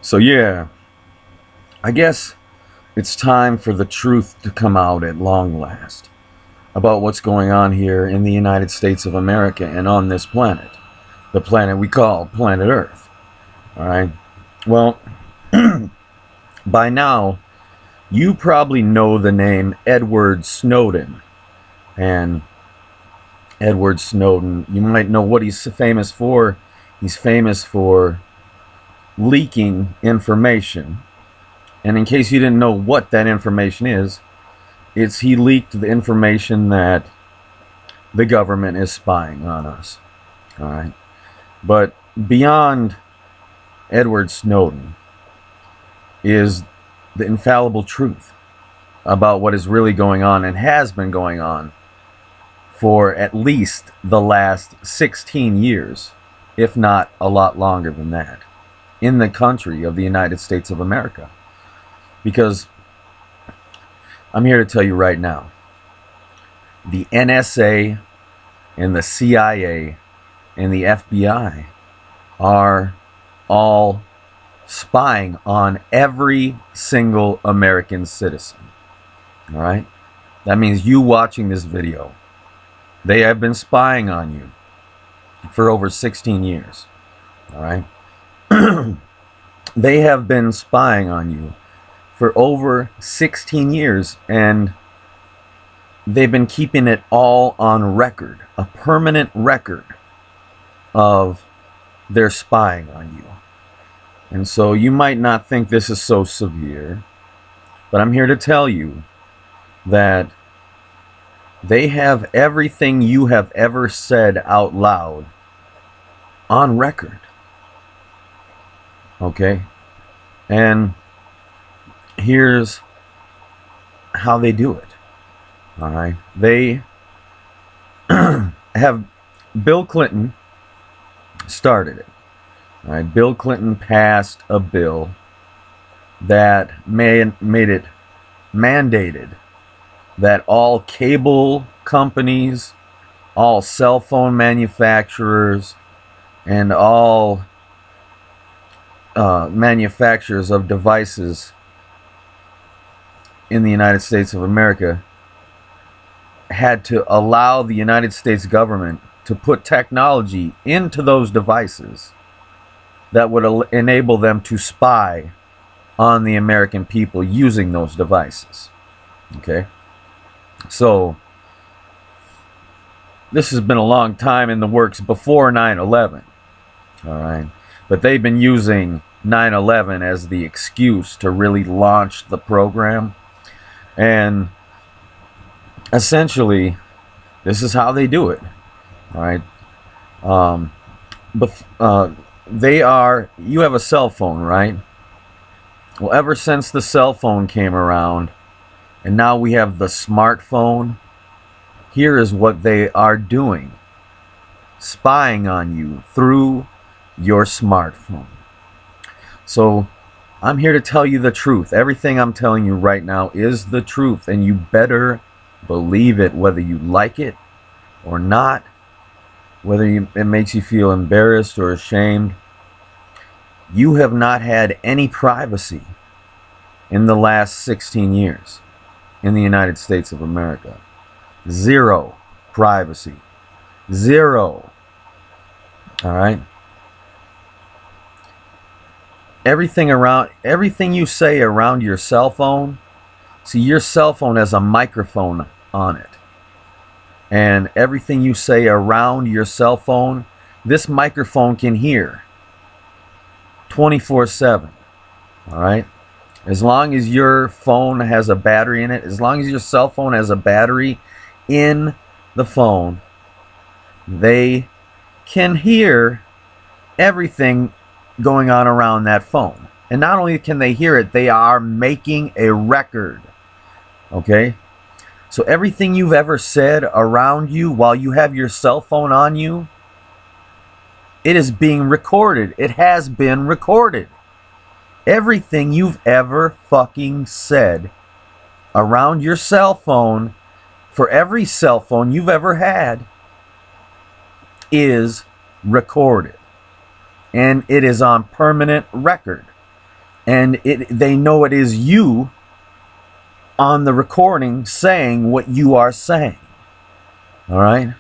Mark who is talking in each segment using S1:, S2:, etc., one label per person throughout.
S1: So yeah, I guess it's time for the truth to come out at long last about what's going on here in the United States of America and on this planet, the planet we call planet Earth. All right. Well, by now you probably know the name Edward Snowden. And Edward Snowden, you might know what he's famous for. He's famous for leaking information. And in case you didn't know what that information is, it's he leaked the information that the government is spying on us. All right. But beyond Edward Snowden is the infallible truth about what is really going on and has been going on for at least the last 16 years, if not a lot longer than that, in the country of the United States of America. Because I'm here to tell you right now, the NSA and the CIA and the FBI are all spying on every single American citizen. All right? That means you watching this video. They have been spying on you for over 16 years. All right? They have been spying on you for over 16 years, and they've been keeping it all on record, a permanent record of their spying on you. And so you might not think this is so severe, but I'm here to tell you that they have everything you have ever said out loud on record. Okay? And here's how they do it. All right? They have Bill Clinton started it. All right? Bill Clinton passed a bill that made it mandated that all cable companies, all cell phone manufacturers, and all manufacturers of devices in the United States of America had to allow the United States government to put technology into those devices that would enable them to spy on the American people using those devices. Okay? So, this has been a long time in the works before 9/11. All right? But they've been using 9/11 as the excuse to really launch the program. And essentially, this is how they do it. All right? You have a cell phone, right? Well, ever since the cell phone came around, and now we have the smartphone, here is what they are doing. Spying on you through your smartphone. So, I'm here to tell you the truth. Everything I'm telling you right now is the truth, and you better believe it, whether you like it or not, whether it makes you feel embarrassed or ashamed. You have not had any privacy in the last 16 years in the United States of America. Zero privacy. Zero. All right? Everything you say around your cell phone, see, your cell phone has a microphone on it. And everything you say around your cell phone, this microphone can hear 24/7. All right? As long as your phone has a battery in it, as long as your cell phone has a battery in the phone, they can hear everything going on around that phone. And not only can they hear it, they are making a record. Okay? So everything you've ever said around you while you have your cell phone on you, it is being recorded. It has been recorded. Everything you've ever fucking said around your cell phone, for every cell phone you've ever had, is recorded. And it is on permanent record. And they know it is you on the recording saying what you are saying. All right?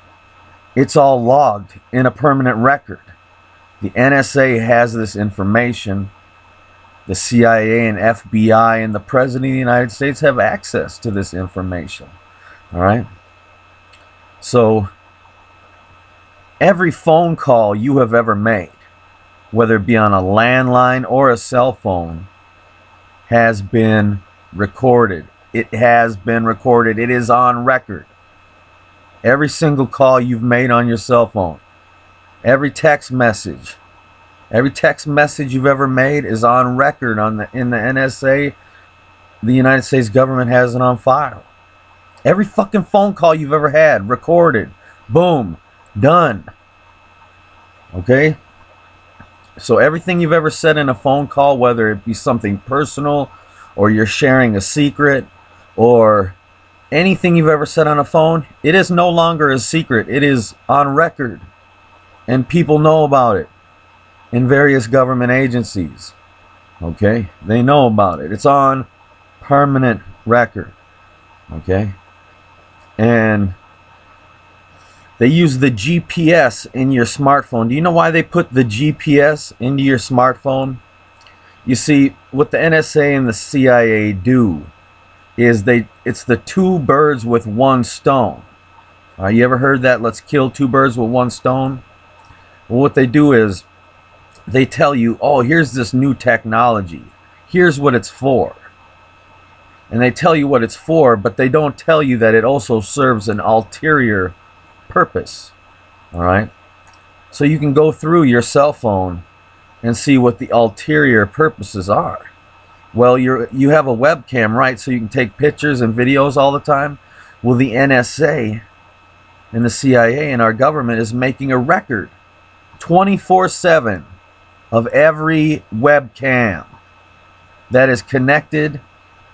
S1: It's all logged in a permanent record. The NSA has this information. The CIA and FBI and the President of the United States have access to this information. All right? So, every phone call you have ever made, whether it be on a landline or a cell phone, has been recorded. It has been recorded. It is on record. Every single call you've made on your cell phone, every text message you've ever made is on record in the NSA. The United States government has it on file. Every fucking phone call you've ever had, recorded. Boom. Done. Okay? So everything you've ever said in a phone call, whether it be something personal or you're sharing a secret or anything you've ever said on a phone, it is no longer a secret. It is on record. And people know about it in various government agencies. Okay? They know about it. It's on permanent record. Okay? And they use the GPS in your smartphone. Do you know why they put the GPS into your smartphone? You see, what the NSA and the CIA do is it's the two birds with one stone. You ever heard that? Let's kill two birds with one stone? Well, what they do is they tell you, oh, here's this new technology. Here's what it's for. And they tell you what it's for, but they don't tell you that it also serves an ulterior purpose. All right? So you can go through your cell phone and see what the ulterior purposes are. Well, you have a webcam, right? So you can take pictures and videos all the time. Well, the NSA and the CIA and our government is making a record 24/7 of every webcam that is connected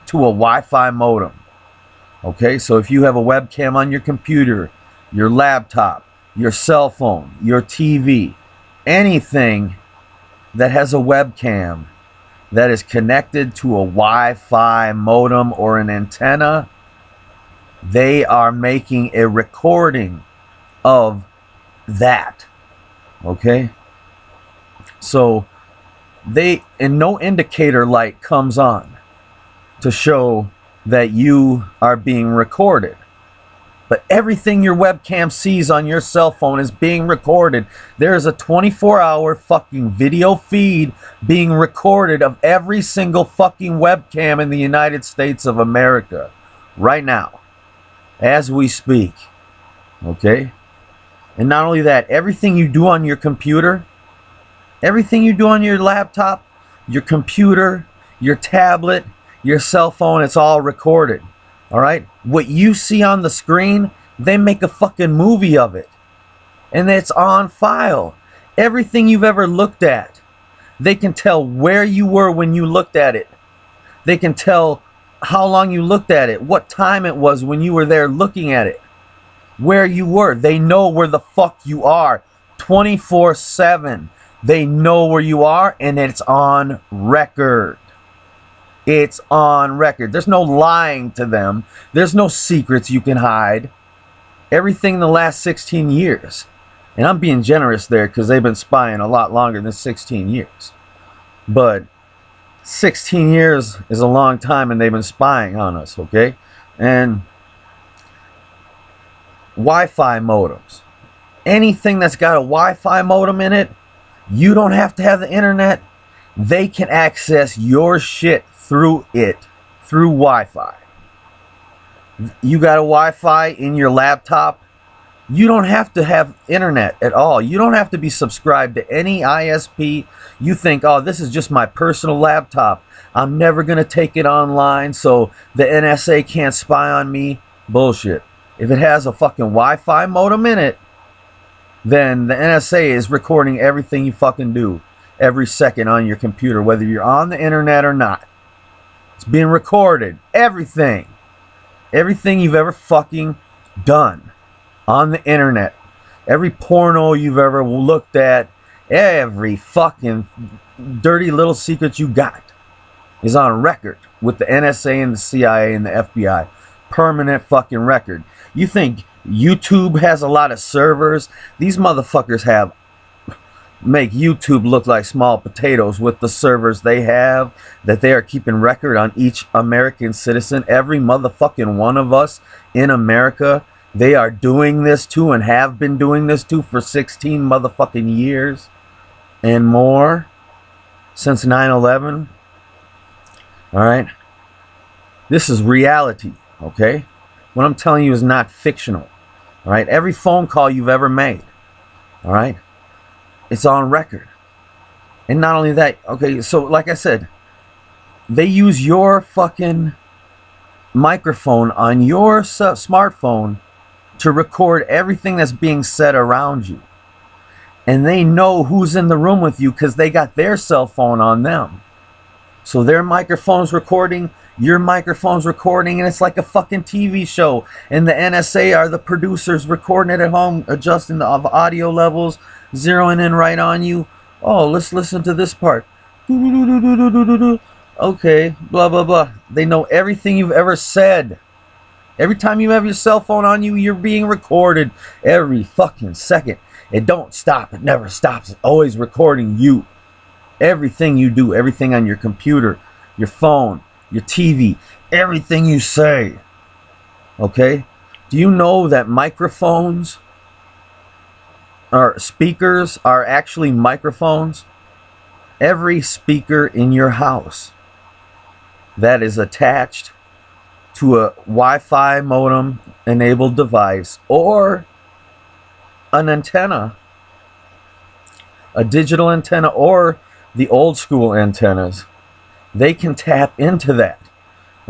S1: to a Wi-Fi modem. Okay, so if you have a webcam on your computer, your laptop, your cell phone, your TV, anything that has a webcam that is connected to a Wi-Fi modem or an antenna, they are making a recording of that. Okay? So no indicator light comes on to show that you are being recorded. But everything your webcam sees on your cell phone is being recorded. There is a 24-hour fucking video feed being recorded of every single fucking webcam in the United States of America right now, as we speak. Okay? And not only that, everything you do on your computer, everything you do on your laptop, your computer, your tablet, your cell phone, it's all recorded. All right? What you see on the screen, they make a fucking movie of it. And it's on file. Everything you've ever looked at, they can tell where you were when you looked at it. They can tell how long you looked at it, what time it was when you were there looking at it, where you were. They know where the fuck you are 24/7. They know where you are, and it's on record. It's on record. There's no lying to them. There's no secrets you can hide. Everything in the last 16 years. And I'm being generous there because they've been spying a lot longer than 16 years. But 16 years is a long time and they've been spying on us, okay? And Wi-Fi modems. Anything that's got a Wi-Fi modem in it, you don't have to have the internet. They can access your shit through it, through Wi-Fi. You got a Wi-Fi in your laptop, you don't have to have internet at all. You don't have to be subscribed to any ISP. You think, oh, this is just my personal laptop. I'm never going to take it online, so the NSA can't spy on me. Bullshit. If it has a fucking Wi-Fi modem in it, then the NSA is recording everything you fucking do every second on your computer, whether you're on the internet or not. It's being recorded. Everything. Everything you've ever fucking done on the internet. Every porno you've ever looked at. Every fucking dirty little secret you got. is on record with the NSA and the CIA and the FBI. Permanent fucking record. You think YouTube has a lot of servers? These motherfuckers make YouTube look like small potatoes with the servers they have, that they are keeping record on each American citizen, every motherfucking one of us in America. They are doing this to and have been doing this to for 16 motherfucking years and more since 9/11. All right. This is reality, okay? What I'm telling you is not fictional. All right? Every phone call you've ever made, all right? It's on record. And not only that, okay, so like I said, they use your fucking microphone on your smartphone to record everything that's being said around you. And they know who's in the room with you because they got their cell phone on them. So their microphone's recording, your microphone's recording, and it's like a fucking TV show. And the NSA are the producers recording it at home, adjusting the audio levels, zeroing in right on you. Oh, let's listen to this part. Okay, blah, blah, blah. They know everything you've ever said. Every time you have your cell phone on you, you're being recorded every fucking second. It don't stop. It never stops. It's always recording you. Everything you do, everything on your computer, your phone, your TV, everything you say. Okay? Do you know that microphones or speakers are actually microphones? Every speaker in your house that is attached to a Wi-Fi modem enabled device or an antenna, a digital antenna, or the old school antennas, they can tap into that.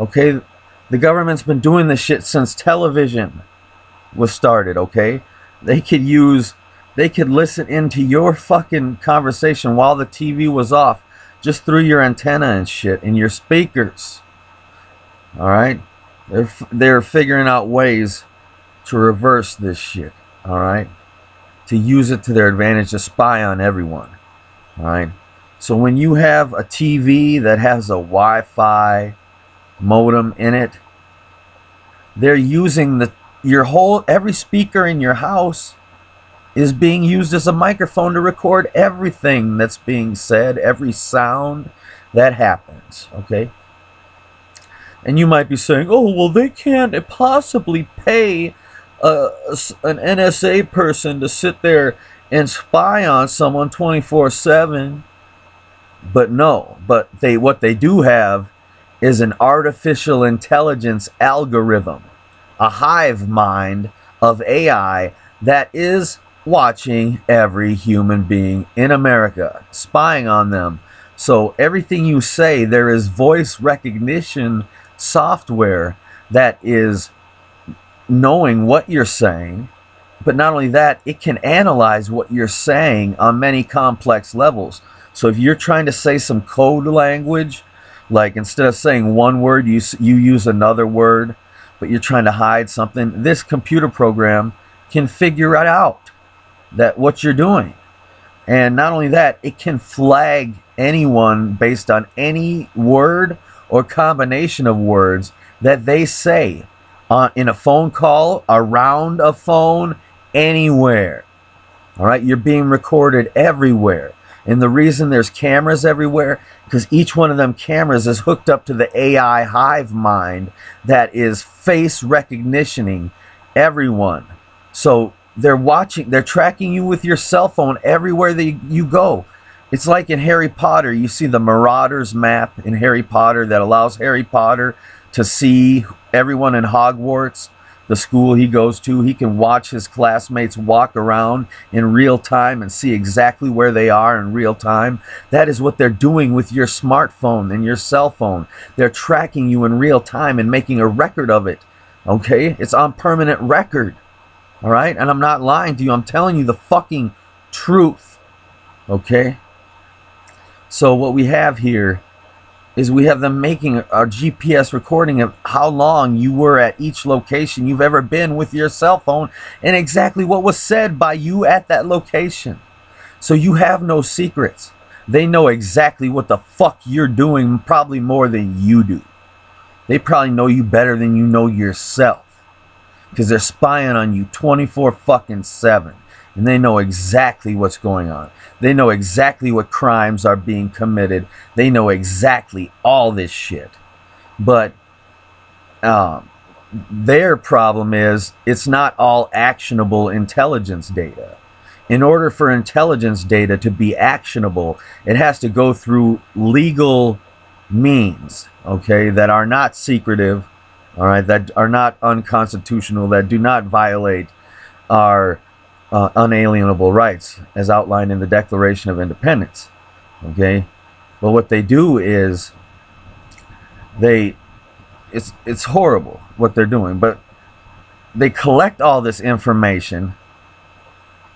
S1: Okay? The government's been doing this shit since television was started, okay? They could listen into your fucking conversation while the TV was off just through your antenna and shit and your speakers. All right? They're figuring out ways to reverse this shit, all right? To use it to their advantage, to spy on everyone, all right? So when you have a TV that has a Wi-Fi modem in it, they're using every speaker in your house is being used as a microphone to record everything that's being said, every sound that happens, okay? And you might be saying, oh, well, they can't possibly pay an NSA person to sit there and spy on someone 24/7. But no, what they do have is an artificial intelligence algorithm, a hive mind of AI that is watching every human being in America, spying on them. So everything you say, there is voice recognition software that is knowing what you're saying. But not only that, it can analyze what you're saying on many complex levels. So if you're trying to say some code language, like instead of saying one word, you use another word, but you're trying to hide something, this computer program can figure it out, that what you're doing. And not only that, it can flag anyone based on any word or combination of words that they say in a phone call, around a phone, anywhere. All right, you're being recorded everywhere. And the reason there's cameras everywhere, because each one of them cameras is hooked up to the AI hive mind that is face recognitioning everyone. So they're tracking you with your cell phone everywhere that you go. It's like in Harry Potter, you see the Marauders map in Harry Potter that allows Harry Potter to see everyone in Hogwarts, the school he goes to. He can watch his classmates walk around in real time and see exactly where they are in real time. That is what they're doing with your smartphone and your cell phone. They're tracking you in real time and making a record of it. Okay? It's on permanent record. All right? And I'm not lying to you. I'm telling you the fucking truth. Okay? So what we have here is we have them making a GPS recording of how long you were at each location you've ever been with your cell phone and exactly what was said by you at that location. So you have no secrets. They know exactly what the fuck you're doing, probably more than you do. They probably know you better than you know yourself, because they're spying on you 24 fucking 7, and they know exactly what's going on. They know exactly what crimes are being committed. They know exactly all this shit. But their problem is it's not all actionable intelligence data. In order for intelligence data to be actionable, it has to go through legal means, okay, that are not secretive, all right, that are not unconstitutional, that do not violate our unalienable rights as outlined in the Declaration of Independence, okay. But what they do is it's horrible what they're doing, but they collect all this information,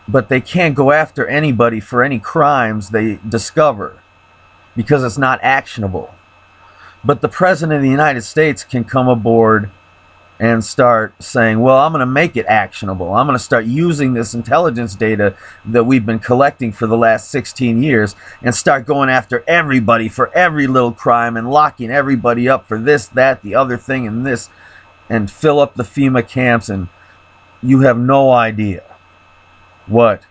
S1: but they can't go after anybody for any crimes they discover because it's not actionable. But the President of the United States can come aboard and start saying, well, I'm going to make it actionable. I'm going to start using this intelligence data that we've been collecting for the last 16 years and start going after everybody for every little crime and locking everybody up for this, that, the other thing, and this, and fill up the FEMA camps. And you have no idea what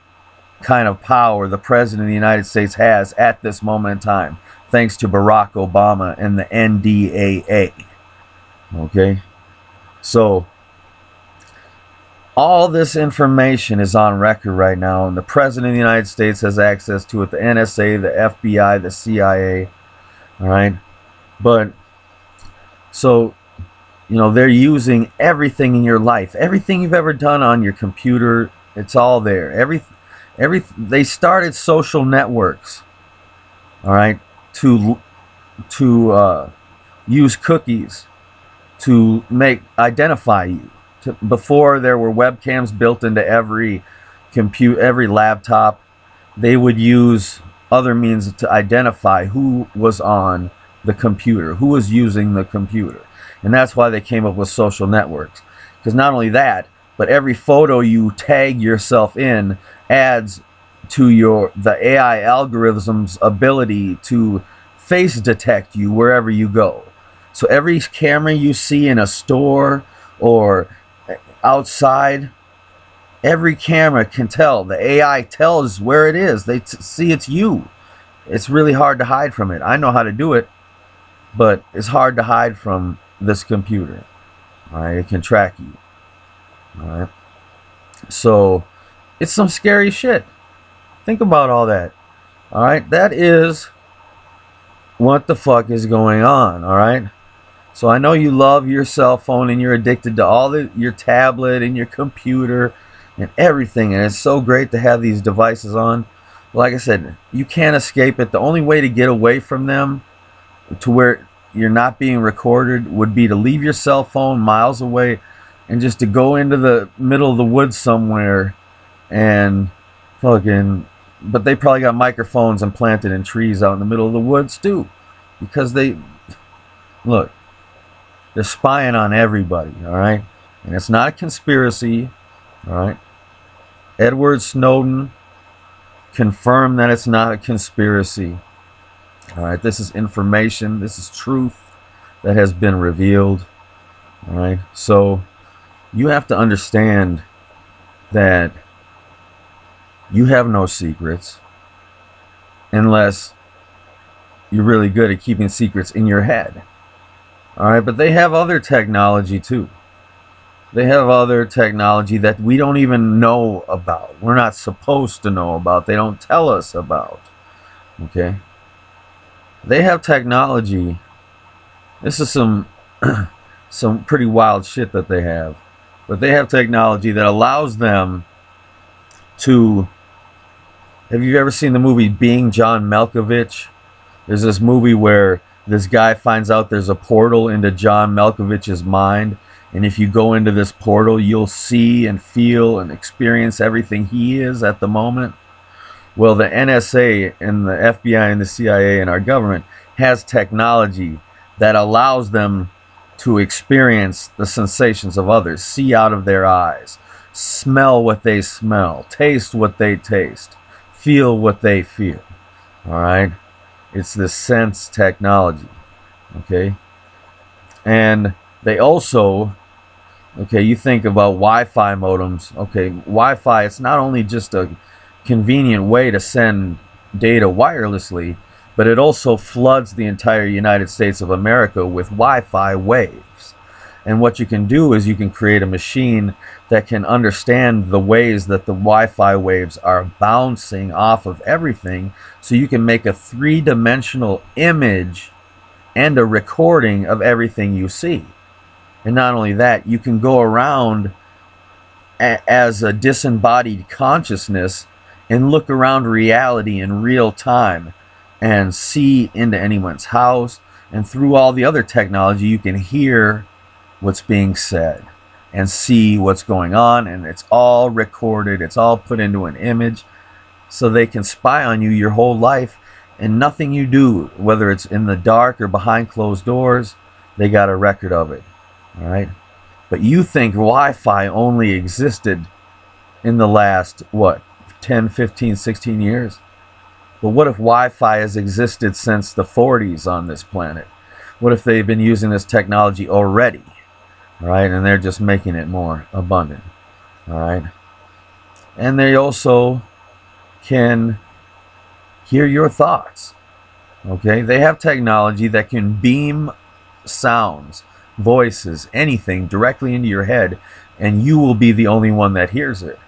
S1: kind of power the President of the United States has at this moment in time, thanks to Barack Obama and the NDAA. Okay? So, all this information is on record right now, and the President of the United States has access to it, the NSA, the FBI, the CIA, all right? But, so, you know, they're using everything in your life, everything you've ever done on your computer, it's all there. They started social networks, all right, to use cookies to identify you. Before there were webcams built into every laptop, they would use other means to identify who was on the computer, who was using the computer. And that's why they came up with social networks. Because not only that, but every photo you tag yourself in adds to the AI algorithm's ability to face detect you wherever you go. So every camera you see in a store or outside, every camera can tell. The AI tells where it is. They see it's you. It's really hard to hide from it. I know how to do it, but it's hard to hide from this computer. All right, it can track you. All right. So it's some scary shit. Think about all that. All right, that is what the fuck is going on. All right. So I know you love your cell phone and you're addicted to your tablet and your computer and everything, and it's so great to have these devices on. Like I said, you can't escape it. The only way to get away from them, to where you're not being recorded, would be to leave your cell phone miles away and just to go into the middle of the woods somewhere and fucking... But they probably got microphones implanted in trees out in the middle of the woods too, because look, they're spying on everybody, all right? And it's not a conspiracy, all right? Edward Snowden confirmed that it's not a conspiracy, all right? This is information, this is truth that has been revealed, all right? So you have to understand that you have no secrets unless you're really good at keeping secrets in your head. All right, but they have other technology too. They have other technology that we don't even know about. We're not supposed to know about. They don't tell us about. Okay? They have technology. This is some pretty wild shit that they have. But they have technology that allows them to... Have you ever seen the movie Being John Malkovich? There's this movie where this guy finds out there's a portal into John Malkovich's mind, and if you go into this portal, you'll see and feel and experience everything he is at the moment. Well, the NSA and the FBI and the CIA and our government has technology that allows them to experience the sensations of others, see out of their eyes, smell what they smell, taste what they taste, feel what they feel. All right. It's the sense technology. Okay. And they also, okay, you think about Wi-Fi modems. Okay, Wi-Fi, it's not only just a convenient way to send data wirelessly, but it also floods the entire United States of America with Wi-Fi waves. And what you can do is you can create a machine that can understand the ways that the Wi-Fi waves are bouncing off of everything, so you can make a three-dimensional image and a recording of everything you see. And not only that, you can go around as a disembodied consciousness and look around reality in real time and see into anyone's house. And through all the other technology, you can hear what's being said and see what's going on. And it's all recorded. It's all put into an image so they can spy on you your whole life. And nothing you do, whether it's in the dark or behind closed doors, they got a record of it. All right. But you think Wi-Fi only existed in the last, what, 10, 15, 16 years? But what if Wi-Fi has existed since the 40s on this planet? What if they've been using this technology already? All right. And they're just making it more abundant. All right. And they also can hear your thoughts. Okay. They have technology that can beam sounds, voices, anything directly into your head, and you will be the only one that hears it.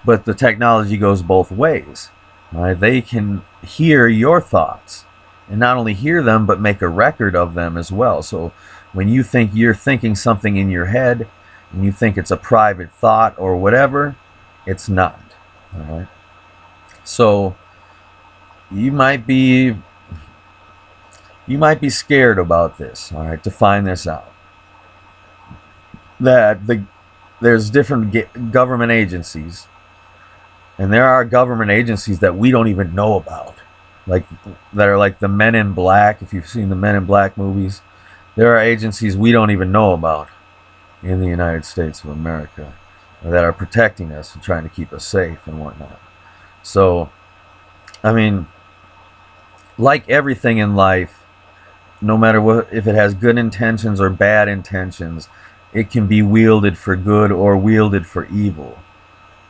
S1: But the technology goes both ways. Right? They can hear your thoughts, and not only hear them, but make a record of them as well. So when you think you're thinking something in your head, and you think it's a private thought or whatever, it's not. All right? So you might be scared about this, all right, to find this out. That there's different government agencies, and there are government agencies that we don't even know about, like that are like the Men in Black. If you've seen the Men in Black movies, there are agencies we don't even know about in the United States of America that are protecting us and trying to keep us safe and whatnot. So, I mean, like everything in life, no matter what, if it has good intentions or bad intentions, it can be wielded for good or wielded for evil,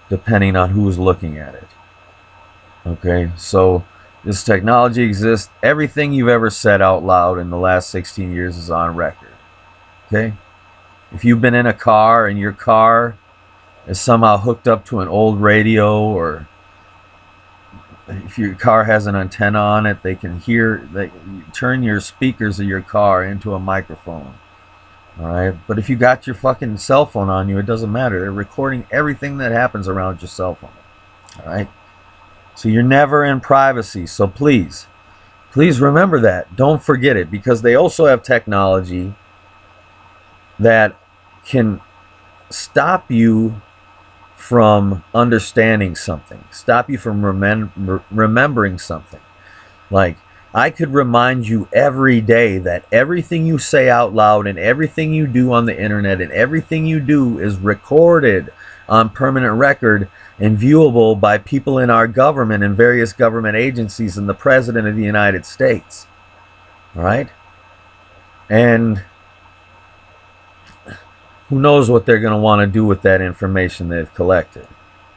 S1: depending on who's looking at it. Okay, so this technology exists. Everything you've ever said out loud in the last 16 years is on record. Okay? If you've been in a car and your car is somehow hooked up to an old radio, or if your car has an antenna on it, they can hear, they turn your speakers of your car into a microphone. All right, but if you got your fucking cell phone on you, it doesn't matter. They're recording everything that happens around your cell phone. All right, so you're never in privacy. So please remember that. Don't forget it, because they also have technology that can stop you from understanding something, stop you from remembering something. Like, I could remind you every day that everything you say out loud and everything you do on the internet and everything you do is recorded on permanent record and viewable by people in our government and various government agencies and the President of the United States. All right? And who knows what they're going to want to do with that information they've collected.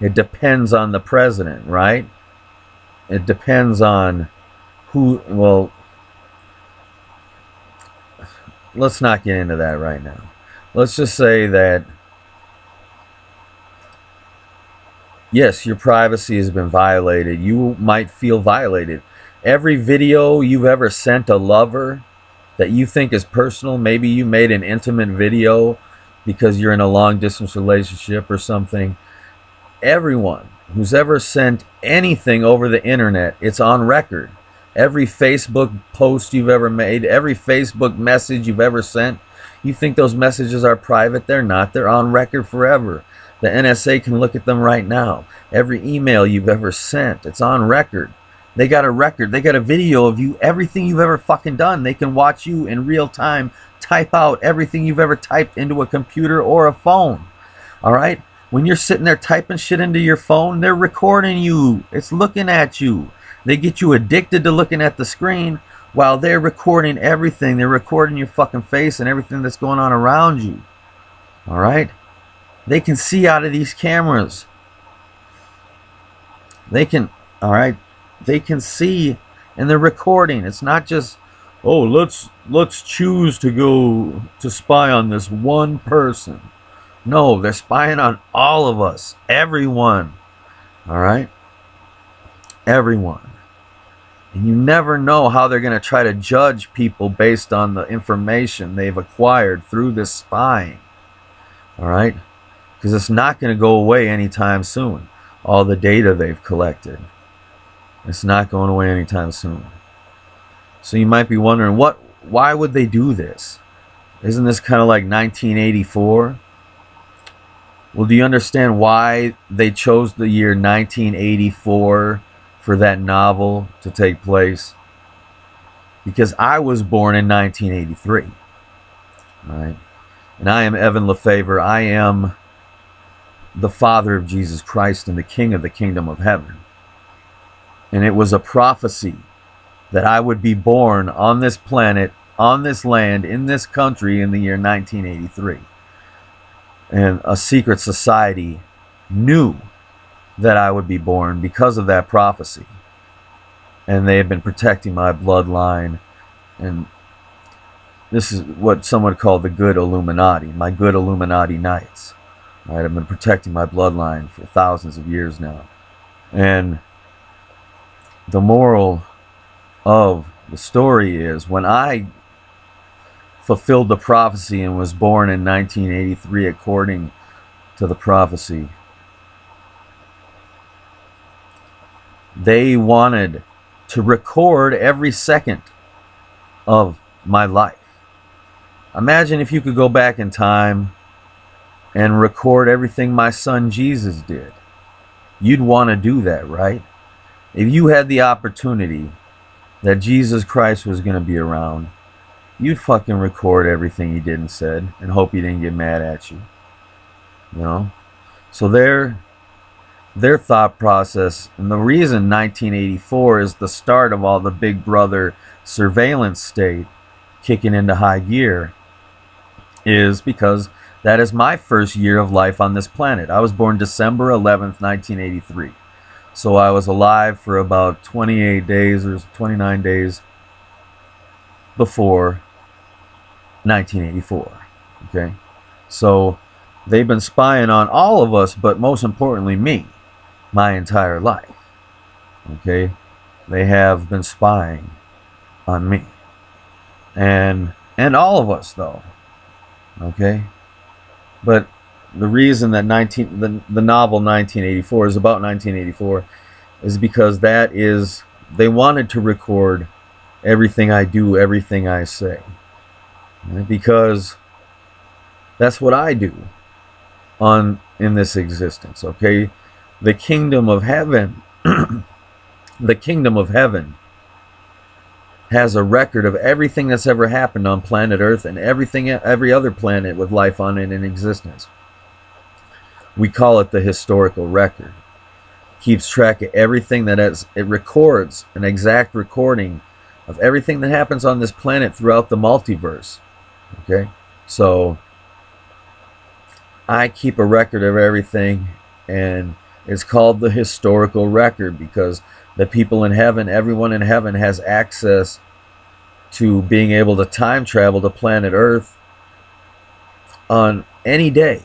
S1: It depends on the president, right? It depends on who, well, let's not get into that right now. Let's just say that, yes, your privacy has been violated. You might feel violated. Every video you've ever sent a lover that you think is personal, maybe you made an intimate video because you're in a long-distance relationship or something. Everyone who's ever sent anything over the internet, it's on record. Every Facebook post you've ever made, every Facebook message you've ever sent, you think those messages are private? They're not. They're on record forever. The NSA can look at them right now. Every email you've ever sent, it's on record. They got a record. They got a video of you, everything you've ever fucking done. They can watch you in real time type out everything you've ever typed into a computer or a phone. All right? When you're sitting there typing shit into your phone, they're recording you. It's looking at you. They get you addicted to looking at the screen while they're recording everything. They're recording your fucking face and everything that's going on around you. All right? They can see out of these cameras. They can, all right? They can see, and they're recording. It's not just, oh, let's choose to go to spy on this one person. No, they're spying on all of us. Everyone. All right? Everyone. And you never know how they're going to try to judge people based on the information they've acquired through this spying. All right? Because it's not going to go away anytime soon. All the data they've collected. It's not going away anytime soon. So you might be wondering, why would they do this? Isn't this kind of like 1984? Well, do you understand why they chose the year 1984 for that novel to take place? Because I was born in 1983. All right? And I am Evan Lefavor. I am the Father of Jesus Christ and the King of the Kingdom of Heaven. And it was a prophecy that I would be born on this planet, on this land, in this country in the year 1983. And a secret society knew that I would be born because of that prophecy. And they have been protecting my bloodline. And this is what some would call the good Illuminati, my good Illuminati Knights. Right, I've been protecting my bloodline for thousands of years now. And the moral of the story is, when I fulfilled the prophecy and was born in 1983 according to the prophecy, they wanted to record every second of my life. Imagine if you could go back in time and record everything my son Jesus did. You'd want to do that, right? If you had the opportunity that Jesus Christ was going to be around, you'd fucking record everything he did and said and hope he didn't get mad at you. You know? So their thought process, and the reason 1984 is the start of all the Big Brother surveillance state kicking into high gear, is because that is my first year of life on this planet. I was born December 11th, 1983. So I was alive for about 28 days or 29 days before 1984. Okay? So they've been spying on all of us, but most importantly me, my entire life. Okay? They have been spying on me. And all of us, though. Okay? But the reason that the novel 1984 is about 1984 is because they wanted to record everything I do, everything I say. Right? Because that's what I do in this existence, okay? The kingdom of heaven, the kingdom of heaven has a record of everything that's ever happened on planet Earth and every other planet with life on it in existence. We call it the historical record. Keeps track of everything it records an exact recording of everything that happens on this planet throughout the multiverse. Okay? So I keep a record of everything, and it's called the historical record because the people in heaven, everyone in heaven has access to being able to time travel to planet Earth on any day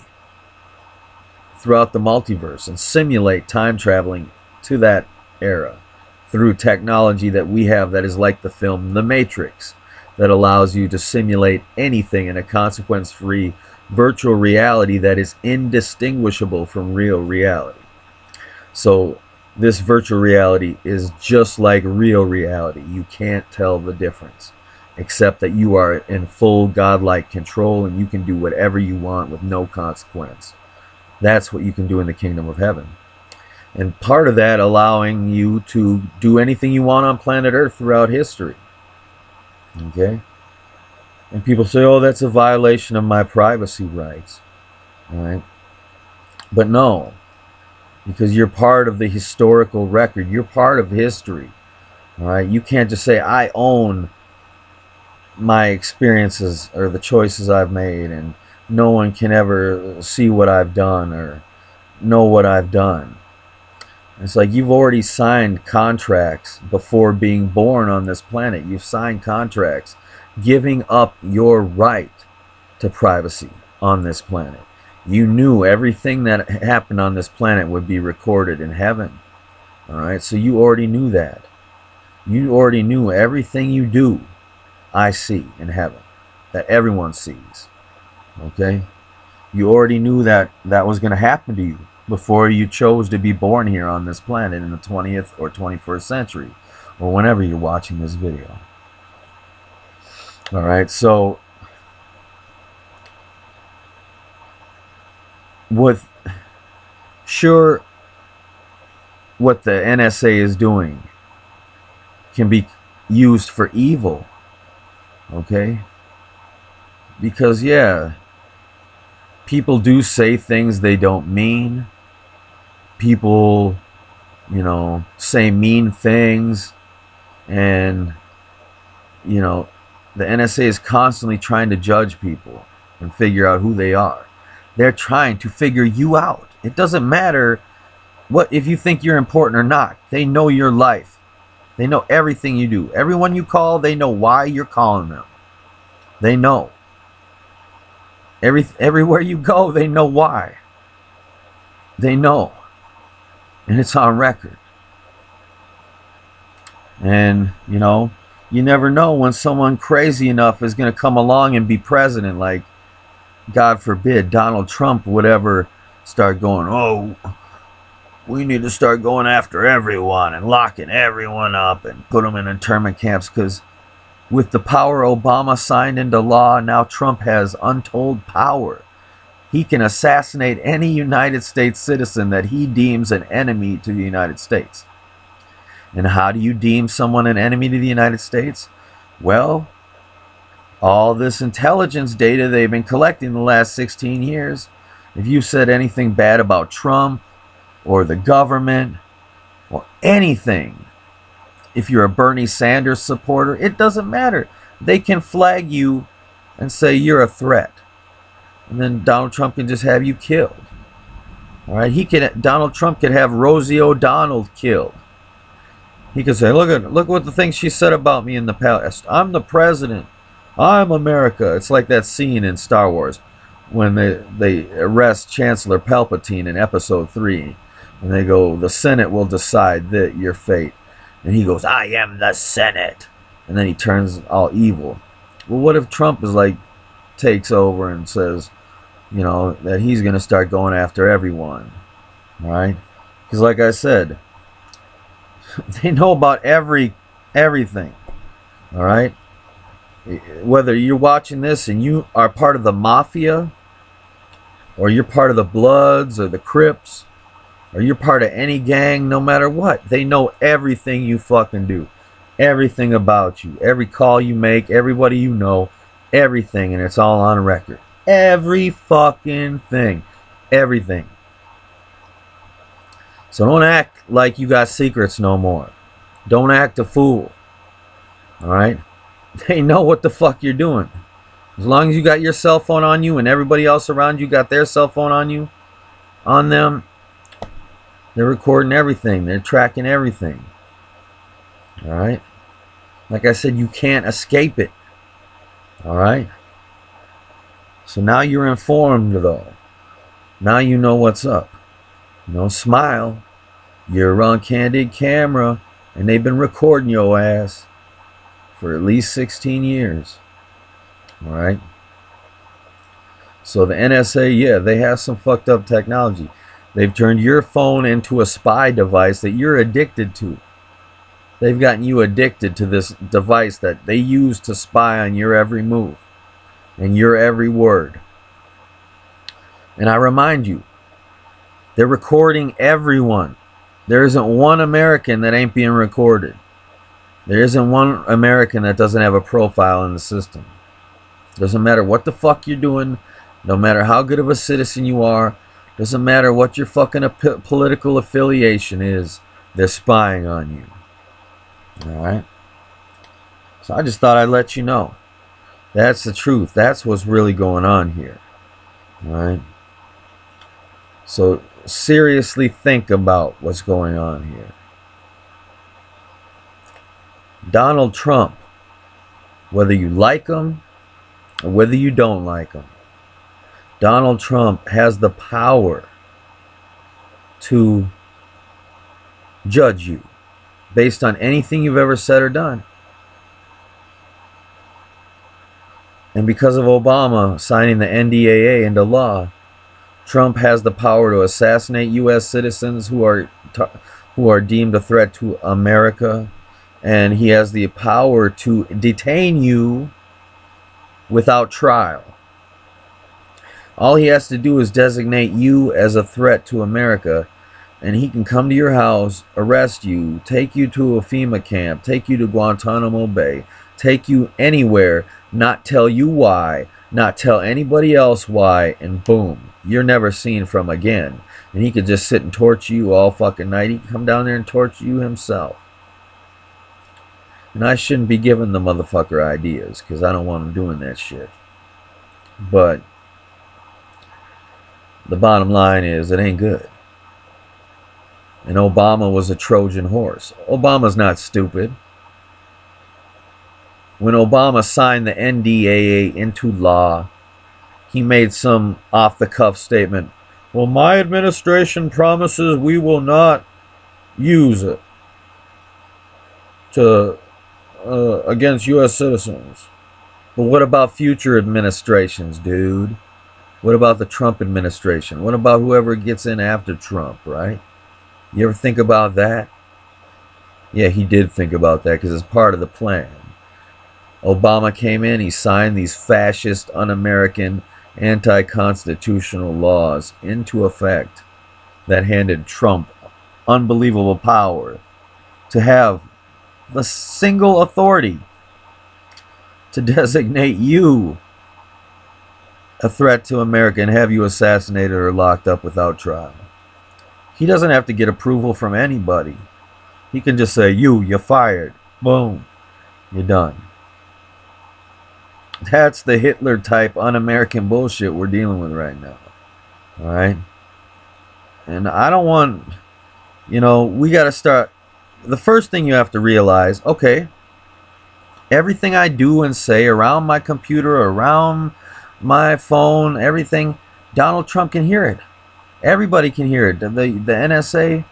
S1: throughout the multiverse and simulate time traveling to that era through technology that we have that is like the film The Matrix, that allows you to simulate anything in a consequence-free virtual reality that is indistinguishable from real reality. So this virtual reality is just like real reality. You can't tell the difference, except that you are in full godlike control and you can do whatever you want with no consequence. That's what you can do in the kingdom of heaven. And part of that allowing you to do anything you want on planet Earth throughout history. Okay? And people say, oh, that's a violation of my privacy rights. All right? But no. Because you're part of the historical record. You're part of history. All right, you can't just say I own my experiences or the choices I've made, and no one can ever see what I've done or know what I've done. It's like you've already signed contracts before being born on this planet. You've signed contracts giving up your right to privacy on this planet. You knew everything that happened on this planet would be recorded in heaven. All right, so you already knew that. You already knew everything you do, I see in heaven, that everyone sees. Okay? You already knew that that was going to happen to you before you chose to be born here on this planet in the 20th or 21st century, or whenever you're watching this video. All right, so with sure what the NSA is doing can be used for evil, okay? Because yeah, people do say things they don't mean. People, say mean things, and the NSA is constantly trying to judge people and figure out who they are. They're trying to figure you out. It doesn't matter if you think you're important or not. They know your life. They know everything you do. Everyone you call, they know why you're calling them. They know. Everywhere you go, they know why. They know. And it's on record. And, you never know when someone crazy enough is going to come along and be president. Like, God forbid, Donald Trump would ever start going, oh, we need to start going after everyone and locking everyone up and put them in internment camps. Because with the power Obama signed into law, now Trump has untold power. He can assassinate any United States citizen that he deems an enemy to the United States. And how do you deem someone an enemy to the United States? Well, all this intelligence data they've been collecting the last 16 years, if you said anything bad about Trump or the government or anything, if you're a Bernie Sanders supporter, it doesn't matter. They can flag you and say you're a threat. And then Donald Trump can just have you killed. All right, Donald Trump could have Rosie O'Donnell killed. He could say, look what the things she said about me in the past. I'm the president. I'm America. It's like that scene in Star Wars when they arrest Chancellor Palpatine in Episode 3. And they go, the Senate will decide your fate. And he goes, I am the Senate. And then he turns all evil. Well, what if Trump takes over and says, that he's going to start going after everyone. All right? Because like I said, they know about everything. All right? Whether you're watching this and you are part of the mafia, or you're part of the Bloods or the Crips, or you're part of any gang, no matter what, they know everything you fucking do. Everything about you. Every call you make, everybody you know, everything, and it's all on record. Every fucking thing. Everything. So don't act like you got secrets no more. Don't act a fool. Alright? They know what the fuck you're doing. As long as you got your cell phone on you and everybody else around you got their cell phone on them, they're recording everything. They're tracking everything. Alright? Like I said, you can't escape it. Alright? So now you're informed, though. Now you know what's up. Smile. You're on candid camera, and they've been recording your ass for at least 16 years. Alright? So the NSA, yeah, they have some fucked up technology. They've turned your phone into a spy device that you're addicted to. They've gotten you addicted to this device that they use to spy on your every move and your every word. And I remind you, they're recording everyone. There isn't one American that ain't being recorded. There isn't one American that doesn't have a profile in the system. Doesn't matter what the fuck you're doing. No matter how good of a citizen you are. Doesn't matter what your fucking political affiliation is. They're spying on you. Alright? So I just thought I'd let you know. That's the truth. That's what's really going on here. Alright? So seriously think about what's going on here. Donald Trump, whether you like him or whether you don't like him, Donald Trump has the power to judge you based on anything you've ever said or done. And because of Obama signing the NDAA into law, Trump has the power to assassinate U.S. citizens who are deemed a threat to America, and he has the power to detain you without trial. All he has to do is designate you as a threat to America, and he can come to your house, arrest you, take you to a FEMA camp, take you to Guantanamo Bay, take you anywhere, not tell you why, not tell anybody else why, and boom, you're never seen from again. And he could just sit and torture you all fucking night. He can come down there and torture you himself. And I shouldn't be giving the motherfucker ideas, because I don't want him doing that shit. But the bottom line is, it ain't good. And Obama was a Trojan horse. Obama's not stupid. When Obama signed the NDAA into law, he made some off-the-cuff statement. Well, my administration promises we will not use it to against U.S. citizens. But what about future administrations, dude? What about the Trump administration? What about whoever gets in after Trump, right? You ever think about that? Yeah, he did think about that because it's part of the plan. Obama came in, he signed these fascist, un-American, anti-constitutional laws into effect that handed Trump unbelievable power to have the single authority to designate you a threat to America and have you assassinated or locked up without trial. He doesn't have to get approval from anybody. He can just say, you're fired. Boom. You're done. That's the Hitler type un-American bullshit we're dealing with right now. Alright? And I don't want, we got to start. The first thing you have to realize, okay, everything I do and say around my computer, around my phone, everything, Donald Trump can hear it. Everybody can hear it. The NSA,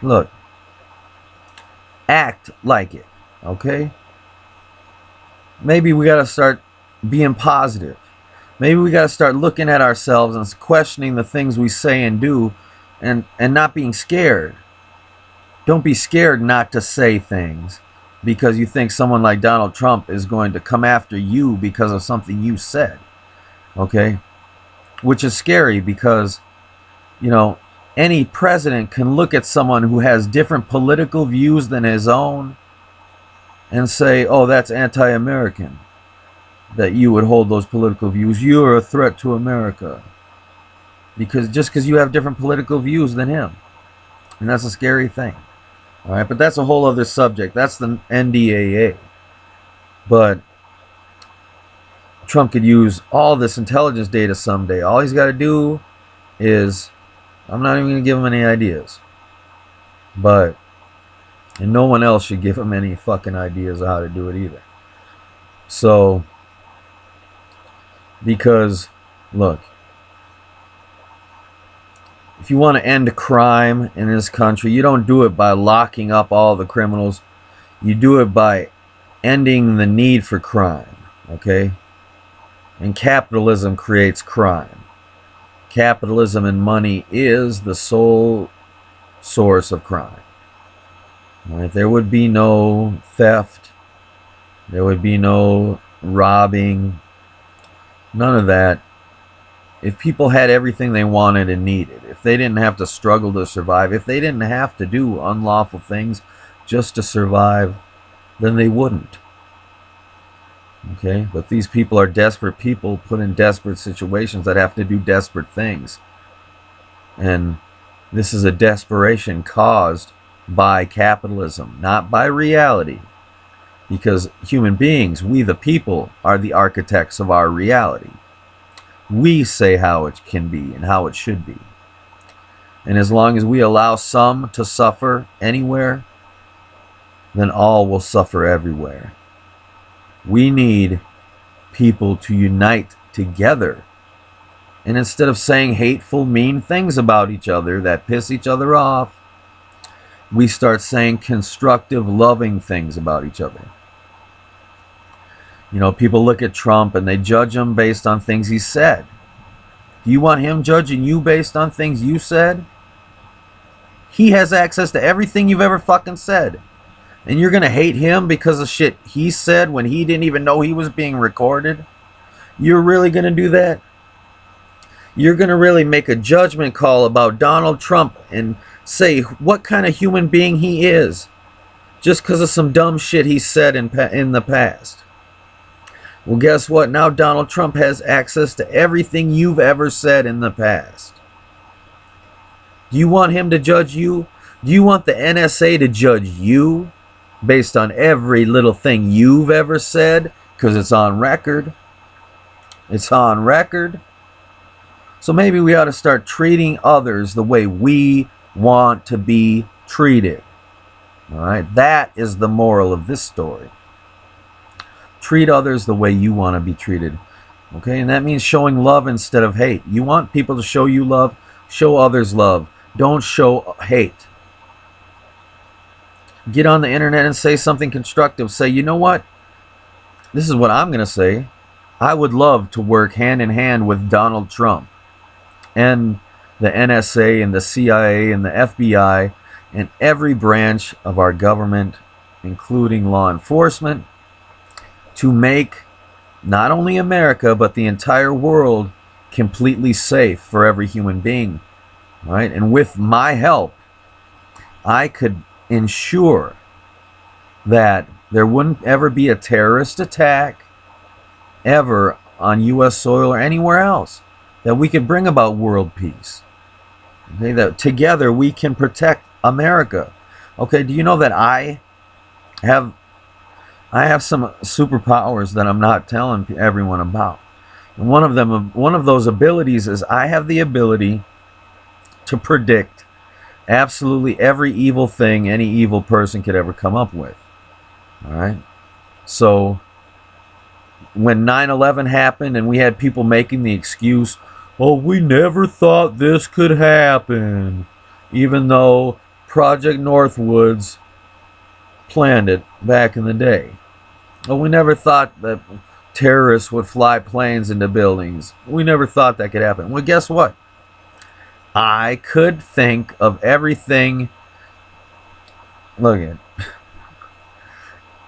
S1: look, act like it, okay? Maybe we got to start being positive. Maybe we got to start looking at ourselves and questioning the things we say and do and not being scared. Don't be scared not to say things because you think someone like Donald Trump is going to come after you because of something you said, okay? Which is scary because, any president can look at someone who has different political views than his own and say, oh, that's anti-American, that you would hold those political views. You're a threat to America. Just because you have different political views than him. And that's a scary thing. All right, but that's a whole other subject. That's the NDAA. But Trump could use all this intelligence data someday. All he's got to do is, I'm not even going to give him any ideas. And no one else should give him any fucking ideas of how to do it either. So, because, look, if you want to end crime in this country, you don't do it by locking up all the criminals. You do it by ending the need for crime, okay? And capitalism creates crime. Capitalism and money is the sole source of crime. All right? There would be no theft. There would be no robbing. None of that. If people had everything they wanted and needed, if they didn't have to struggle to survive, if they didn't have to do unlawful things just to survive, then they wouldn't. Okay? But these people are desperate people put in desperate situations that have to do desperate things. And this is a desperation caused by capitalism, not by reality. Because human beings, we the people, are the architects of our reality. We say how it can be and how it should be. And as long as we allow some to suffer anywhere, then all will suffer everywhere. We need people to unite together. And instead of saying hateful, mean things about each other that piss each other off, we start saying constructive, loving things about each other. You know, people look at Trump and they judge him based on things he said. Do you want him judging you based on things you said? He has access to everything you've ever fucking said. And you're going to hate him because of shit he said when he didn't even know he was being recorded? You're really going to do that? You're going to really make a judgment call about Donald Trump and say what kind of human being he is just because of some dumb shit he said in the past? Well, guess what? Now Donald Trump has access to everything you've ever said in the past. Do you want him to judge you? Do you want the NSA to judge you based on every little thing you've ever said? Because it's on record. It's on record. So maybe we ought to start treating others the way we want to be treated. All right? That is the moral of this story. Treat others the way you want to be treated. Okay? And that means showing love instead of hate. You want people to show you love, show others love. Don't show hate. Get on the internet and say something constructive. Say, you know what? This is what I'm going to say. I would love to work hand in hand with Donald Trump and the NSA and the CIA and the FBI and every branch of our government, including law enforcement, to make not only America but the entire world completely safe for every human being. Right? And with my help, I could ensure that there wouldn't ever be a terrorist attack ever on U.S. soil or anywhere else. That we could bring about world peace. Okay, that together we can protect America. Okay, do you know that I have some superpowers that I'm not telling everyone about? And one of those abilities is I have the ability to predict absolutely every evil thing any evil person could ever come up with. All right? So when 9/11 happened and we had people making the excuse, oh, we never thought this could happen, even though Project Northwoods planned it back in the day. Oh, we never thought that terrorists would fly planes into buildings. We never thought that could happen. Well, guess what? I could think of everything. Look at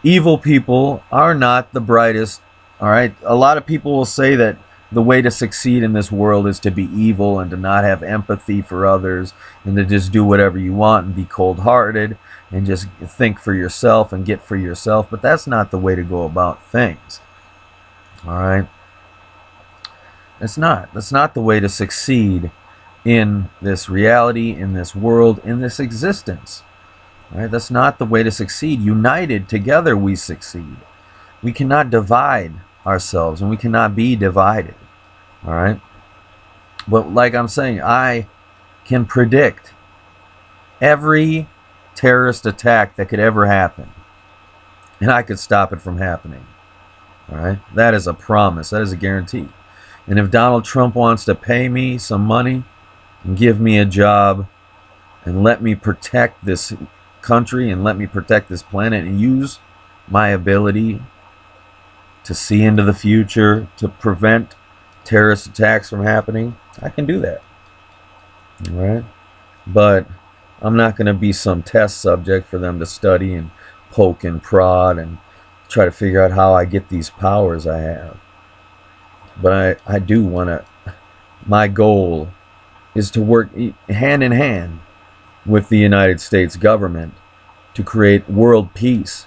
S1: evil people are not the brightest. All right. A lot of people will say that the way to succeed in this world is to be evil and to not have empathy for others and to just do whatever you want and be cold-hearted and just think for yourself and get for yourself. But that's not the way to go about things. All right. That's not the way to succeed in this reality, in this world, in this existence. All right? That's not the way to succeed. United together we succeed. We cannot divide ourselves and we cannot be divided. All right? But like I'm saying, I can predict every terrorist attack that could ever happen. And I could stop it from happening. All right? That is a promise. That is a guarantee. And if Donald Trump wants to pay me some money and give me a job and let me protect this country and let me protect this planet and use my ability to see into the future to prevent terrorist attacks from happening, I can do that. All right? But I'm not going to be some test subject for them to study and poke and prod and try to figure out how I get these powers I have. But I do want to, my goal is to work hand in hand with the United States government to create world peace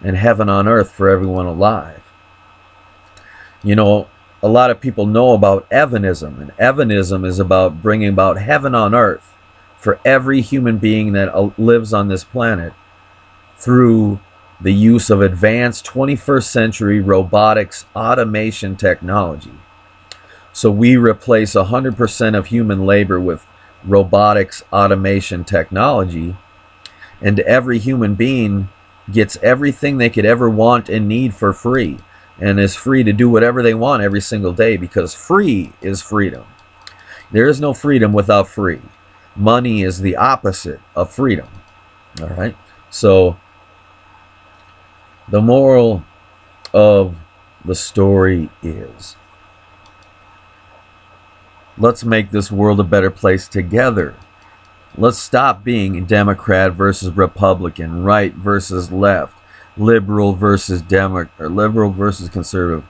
S1: and heaven on earth for everyone alive. You know, a lot of people know about Evanism, and Evanism is about bringing about heaven on earth for every human being that lives on this planet through the use of advanced 21st century robotics automation technology. So we replace 100% of human labor with robotics automation technology, and every human being gets everything they could ever want and need for free, and is free to do whatever they want every single day, because free is freedom. There is no freedom without free. Money is the opposite of freedom. All right? So the moral of the story is, let's make this world a better place together. Let's stop being Democrat versus Republican, right versus left, liberal versus liberal versus conservative,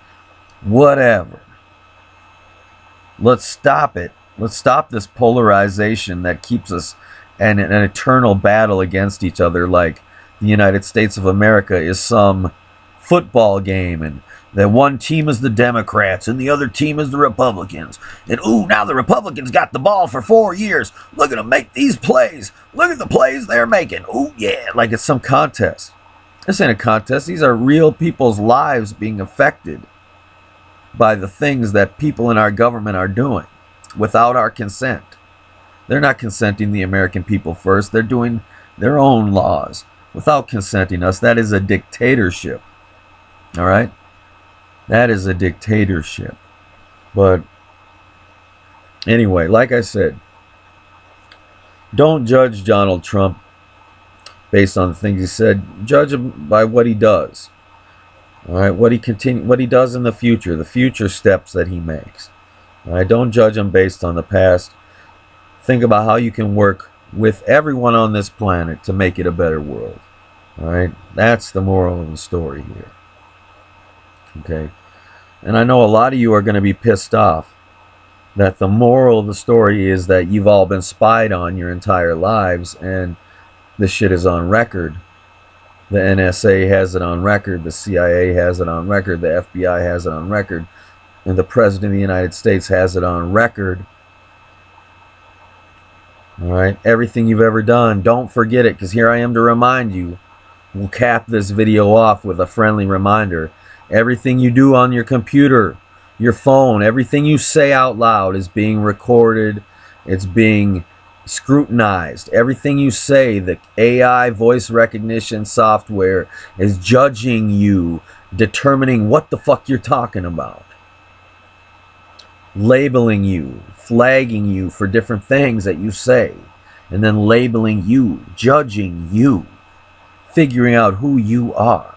S1: whatever. Let's stop it. Let's stop this polarization that keeps us in an eternal battle against each other, like the United States of America is some football game, and that one team is the Democrats and the other team is the Republicans. And ooh, now the Republicans got the ball for 4 years. Look at them make these plays. Look at the plays they're making. Ooh, yeah, like it's some contest. This ain't a contest. These are real people's lives being affected by the things that people in our government are doing without our consent. They're not consenting the American people first. They're doing their own laws without consenting us. That is a dictatorship. All right? That is a dictatorship. But anyway, like I said, don't judge Donald Trump based on the things he said. Judge him by what he does. All right, what he does in the future steps that he makes. All right, don't judge him based on the past. Think about how you can work with everyone on this planet to make it a better world. All right, that's the moral of the story here. Okay, and I know a lot of you are going to be pissed off that the moral of the story is that you've all been spied on your entire lives, and this shit is on record. The NSA has it on record, the CIA has it on record, the FBI has it on record, and the President of the United States has it on record. All right, everything you've ever done, don't forget it, because here I am to remind you. We'll cap this video off with a friendly reminder. Everything you do on your computer, your phone, everything you say out loud is being recorded. It's being scrutinized. Everything you say, the AI voice recognition software is judging you, determining what the fuck you're talking about, labeling you, flagging you for different things that you say, and then labeling you, judging you, figuring out who you are.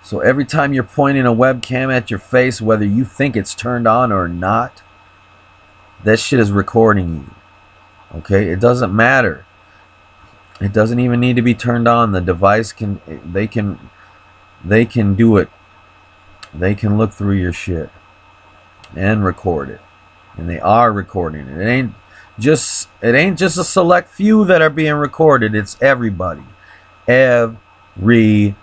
S1: So every time you're pointing a webcam at your face, whether you think it's turned on or not, that shit is recording you. Okay? It doesn't matter. It doesn't even need to be turned on. The device can do it. They can look through your shit and record it. And they are recording it. It ain't just a select few that are being recorded. It's everybody. Everyone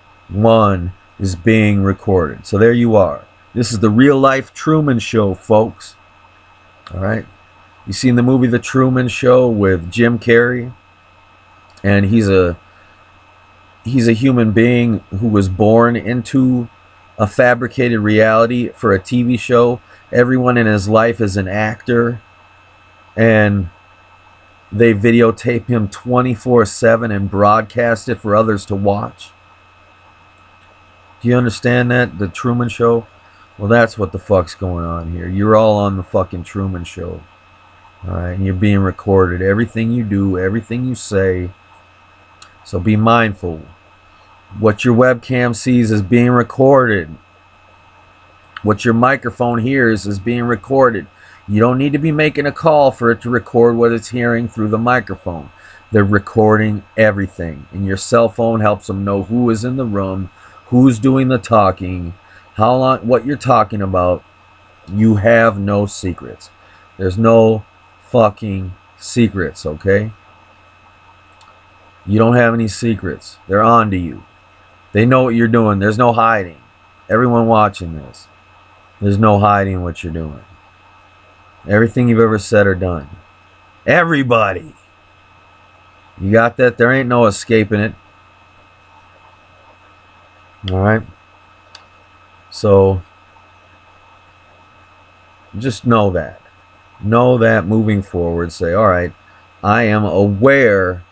S1: is being recorded. So there you are. This is the real life Truman Show, folks. All right. You seen the movie The Truman Show with Jim Carrey? And he's a human being who was born into a fabricated reality for a TV show. Everyone in his life is an actor, and they videotape him 24/7 and broadcast it for others to watch. Do you understand that? The Truman Show? Well, that's what the fuck's going on here. You're all on the fucking Truman Show. All right, and you're being recorded. Everything you do, everything you say. So be mindful. What your webcam sees is being recorded. What your microphone hears is being recorded. You don't need to be making a call for it to record what it's hearing through the microphone. They're recording everything. And your cell phone helps them know who is in the room, who's doing the talking, how long, what you're talking about. You have no secrets. There's no fucking secrets, okay? You don't have any secrets. They're on to you. They know what you're doing. There's no hiding. Everyone watching this, there's no hiding what you're doing. Everything you've ever said or done. Everybody. You got that? There ain't no escaping it. All right. So just know that. Know that moving forward. Say, all right, I am aware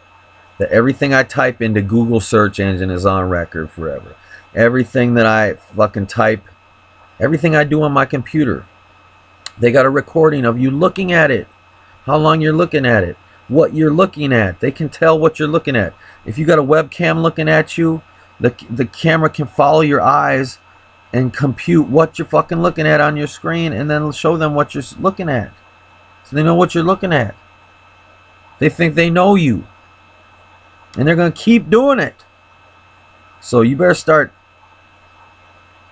S1: that everything I type into Google search engine is on record forever. Everything that I fucking type, everything I do on my computer, they got a recording of you looking at it, how long you're looking at it, what you're looking at. They can tell what you're looking at. If you got a webcam looking at you, the camera can follow your eyes and compute what you're fucking looking at on your screen, and then show them what you're looking at. So they know what you're looking at. They think they know you. And they're going to keep doing it. So you better start,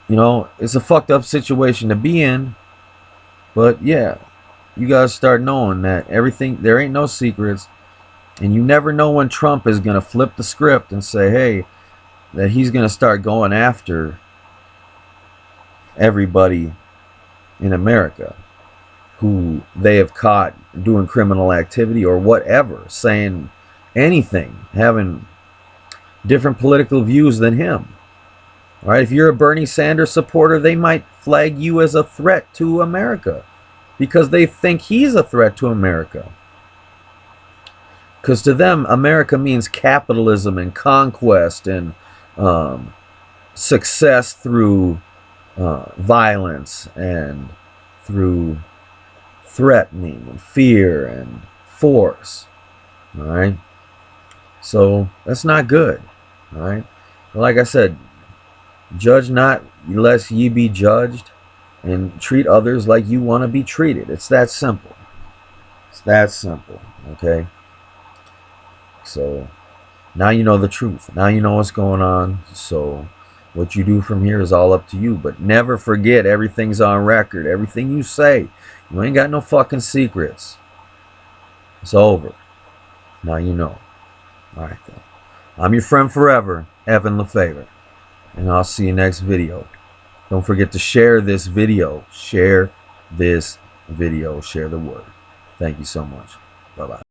S1: it's a fucked up situation to be in. But yeah, you guys start knowing that everything, there ain't no secrets. And you never know when Trump is going to flip the script and say, hey, that he's going to start going after everybody in America who they have caught doing criminal activity or whatever, saying anything, having different political views than him. All right, if you're a Bernie Sanders supporter, they might flag you as a threat to America because they think he's a threat to America. Because to them, America means capitalism and conquest and success through violence and through threatening and fear and force. All right. So that's not good. All right. But like I said, judge not lest ye be judged, and treat others like you want to be treated. It's that simple. It's that simple. Okay. So now you know the truth. Now you know what's going on. So what you do from here is all up to you. But never forget, everything's on record. Everything you say. You ain't got no fucking secrets. It's over. Now you know. Alright then. I'm your friend forever, Evan Lefavor. And I'll see you next video. Don't forget to share this video. Share this video. Share the word. Thank you so much. Bye-bye.